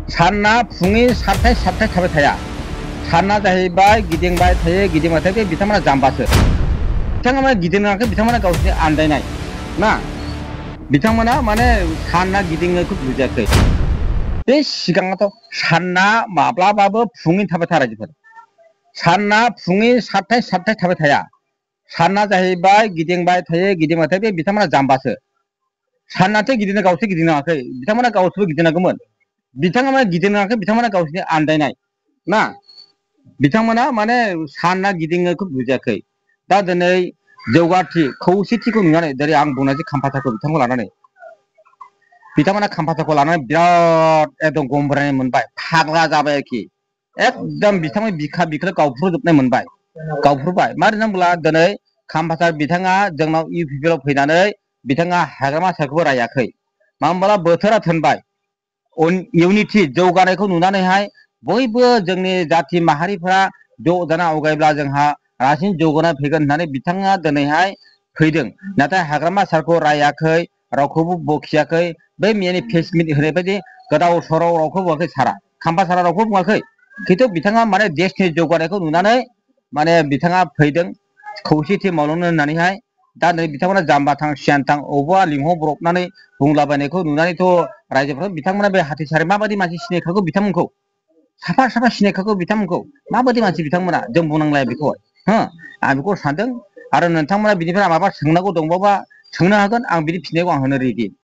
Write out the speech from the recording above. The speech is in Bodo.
साना फुंनि 7था थाबाय थाया। साना जाहैबाय गिदिंबाय थायो बे बिथांमोना जाम्बासो। बिथांमोना गिदिङाखै, बिथांमोना गावसोरनि आन्दायनाय ना। बिथांमोना माने साना गिदिङोखौ बुजियाखै। बे सिगाङावथ' साना माब्लाबाबो फुंनि थाबाय थाया रायजोफोर। साना फुंनि 7था थाबाय थाया। साना जाहैबाय गिदिंबाय थायो बे बिथांमोना जाम्बासो। सानाथ' गिदिङो, गावसोर गिदिङाखै, बिथांमोना गावसोरबो गिदिंनांगौमोन। बिथांमोना गिदिङाखै, बिथांमोना गावसोरनि आन्दायनाय ना। बिथांमोना माने साना गिदिङोखौ बुजियाखै। दा दिनै जौगाथि खौसेथिखौ नुनानै जेरै आं बुंनायसै खाम्फाथाखौ बिथांखौ लानानै बिथांमोना खाम्फाथाखौ लानानै बिराद एकदम गमब्रायनाय मोनबाय, फाग्ला जाबाय आरोखि। एकदम बिथांमोन बिखा बिखा गावफ्रुजोबनाय मोनबाय, गावफ्रुबाय। मानो होनोब्ला दिनै खाम्फाथार बिथाङा जोंनाव इउपिपिएलआव फैनानै बिथाङा हाग्रामा सारखौबो रायाखै। मानो होनब्ला बोथोरा थोनबाय। इउनिटि जौगानायखौ नुनानैहाय बयबो जोंनि जाथि माहारिफ्रा ज' जाना आवगायब्ला जोंहा रासिन जौगानाय फैगोन होननानै बिथाङा दिनैहाय फैदों। नाथाय हाग्रामा सारखौ रायाखै, रावखौबो बखियाखै। बै मेनि फेस मिट होनाय बायदि गोदाव सोराव रावखौ बुङाखै सारा, खाम्फा सारा रावखौ बुङाखै। खिन्थु बिथाङा माने देशनि जौगानायखौ नुनानै माने बिथाङा फैदों खौसेथि मावलांनो होननानैहाय। दा नै बिथांमोना जाम्बा थां सियान थां अबावबा लिंहरब्रबनानै बुंलाबायनायखौ नुनानैथ' रायजोफोरा बिथांमोना बे हाथिसारि माबायदि मानसि सिनायखागौ बिथांमोनखौ, साफा साफा सिनायखागौ बिथांमोनखौ, माबायदि मानसि बिथांमोना, जों बुंनांलाया बेखौहाय हो। आं बेखौ सानदों। आरो नोंथांमोना बिनिफ्राय माबा सोंनांगौ दंबावबा सोंनो हागोन, आं बिनि फिननायखौ आं होनो रेडि।